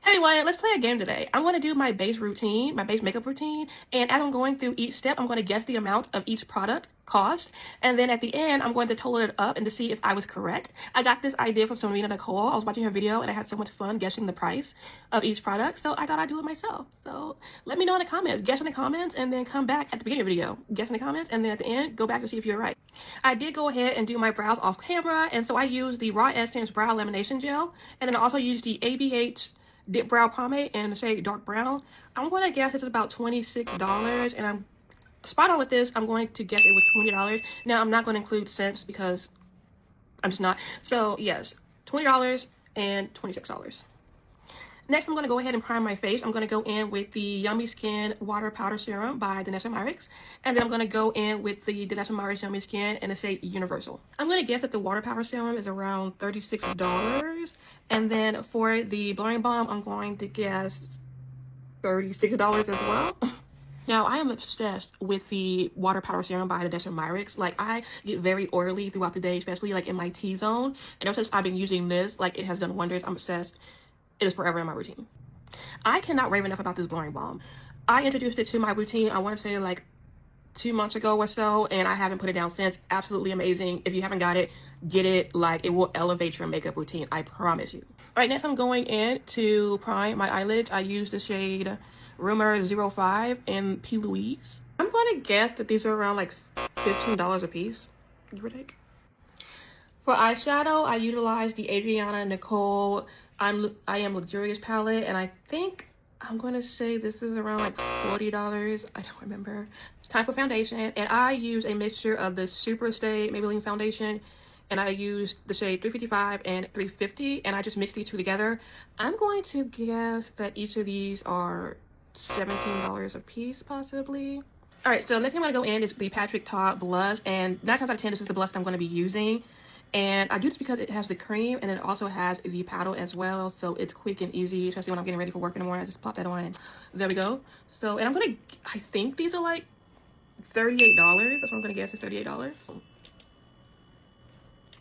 Anyway, let's play a game today. I'm going to do my base routine, my base makeup routine, and as I'm going through each step, I'm going to guess the amount of each product cost, and then at the end, I'm going to total it up and to see if I was correct. I got this idea from Serena Nicole. I was watching her video, and I had so much fun guessing the price of each product, so I thought I'd do it myself. So let me know in the comments. Guess in the comments, and then come back at the beginning of the video. Guess in the comments, and then at the end, go back to see if you're right. I did go ahead and do my brows off camera, and so I used the Raw Essence Brow Lamination Gel, and then I also used the ABH Dip Brow Pomade in the shade Dark Brown. I'm going to guess it's about $26, and I'm spot on with this. I'm going to guess it was $20. Now, I'm not going to include cents because I'm just not. So, yes, $20 and $26. Next, I'm going to go ahead and prime my face. I'm going to go in with the Yummy Skin Water Powder Serum by Danessa Myricks. And then I'm going to go in with the Danessa Myricks Yummy Skin in the shade Universal. I'm going to guess that the Water Powder Serum is around $36. And then for the Blurring Balm, I'm going to guess $36 as well. Now, I am obsessed with the Water Powder Serum by Danessa Myricks. Like, I get very oily throughout the day, especially, like, in my T-zone. And ever since I've been using this, like, it has done wonders. I'm obsessed. It is forever in my routine. I cannot rave enough about this Blurring Balm. I introduced it to my routine, I want to say, like, 2 months ago or so, and I haven't put it down since. Absolutely amazing. If you haven't got it, get it. Like, it will elevate your makeup routine. I promise you. All right, next I'm going in to prime my eyelids. I use the shade Rumor 05 in P. Louise. I'm going to guess that these are around, like, $15 a piece, give or take. For eyeshadow, I utilized the Adriana Nicole I Am Luxurious palette, and I think I'm going to say this is around like $40. I don't remember. It's time for foundation, and I use a mixture of the Super Stay Maybelline foundation, and I used the shade 355 and 350, and I just mixed these two together. I'm going to guess that each of these are $17 a piece, possibly. All right, so next thing I'm going to go in is the Patrick Ta blush, and 9 times out of 10, this is the blush that I'm going to be using. And I do this because it has the cream, and it also has the paddle as well, so it's quick and easy, especially when I'm getting ready for work in the morning. I just pop that on, and there we go. So, and I think these are like $38. That's what I'm gonna guess is $38.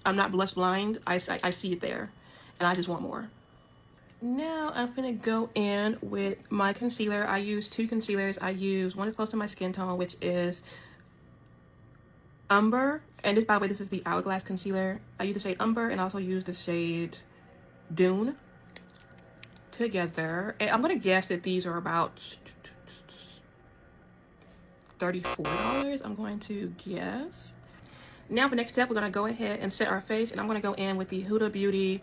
I'm not blush blind. I see it there, and I just want more. Now I'm gonna go in with my concealer. I use 2 concealers. I use one that's close to my skin tone, which is Umber, and this, by the way, this is the Hourglass concealer. I use the shade Umber, and also use the shade Dune together. And I'm gonna guess that these are about $34. I'm going to guess. Now for the next step, we're gonna go ahead and set our face, and I'm gonna go in with the Huda Beauty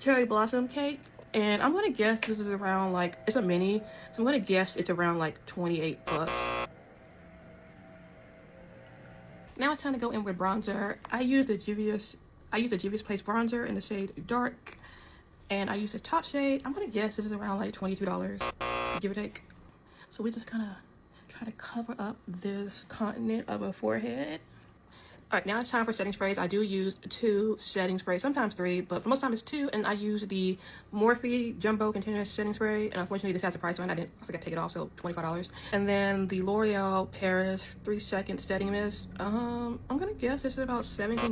Cherry Blossom Cake, and I'm gonna guess this is around, like, it's a mini, so I'm gonna guess it's around like $28. Now it's time to go in with bronzer. I use the Juvia's Place bronzer in the shade Dark, and I use the top shade. I'm gonna guess this is around like $22, give or take. So we just kind of try to cover up this continent of a forehead. All right, now it's time for setting sprays. I do use 2 setting sprays, sometimes 3, but for most time it's 2, and I use the Morphe Jumbo Continuous Setting Spray, and unfortunately this has a price on it. I forgot to take it off, so $25. And then the L'Oreal Paris 3-second Setting Mist. I'm gonna guess this is about $17.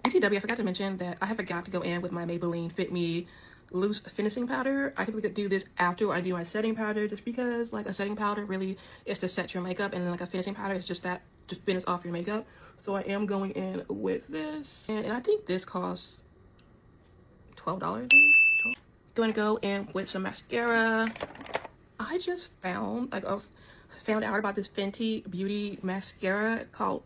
BTW, I forgot to mention that I forgot to go in with my Maybelline Fit Me loose finishing powder. I typically do this after I do my setting powder, just because, like, a setting powder really is to set your makeup, and then like a finishing powder is just that to finish off your makeup. So I am going in with this, and I think this costs $12. Going to go in with some mascara. I just found out about this Fenty Beauty mascara called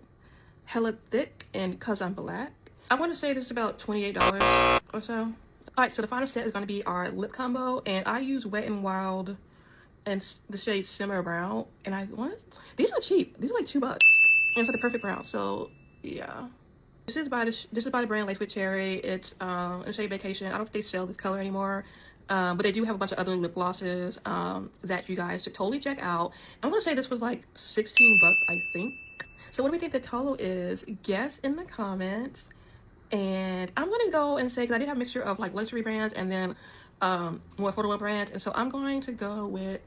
Hella Thick, and Cause I'm Black. I want to say this is about $28 or so. All right, so the final step is going to be our lip combo, and I use Wet n Wild and the shade Simmer Brown, and these are cheap. These are like $2, and it's like the perfect brown. So yeah, this is by the brand Lace with Cherry. It's in the shade Vacation. I don't think they sell this color anymore, but they do have a bunch of other lip glosses that you guys should totally check out. I'm gonna say this was like $16, I think. So what do we think the total is? Guess in the comments. And I'm gonna go and say, because I did have a mixture of like luxury brands and then more affordable brands, and so I'm going to go with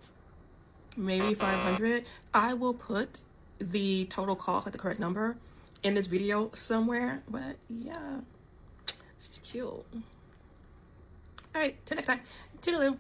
maybe $500. I will put the total cost, like the correct number, in this video somewhere. But yeah, this is cute. All right, till next time. Toodaloo.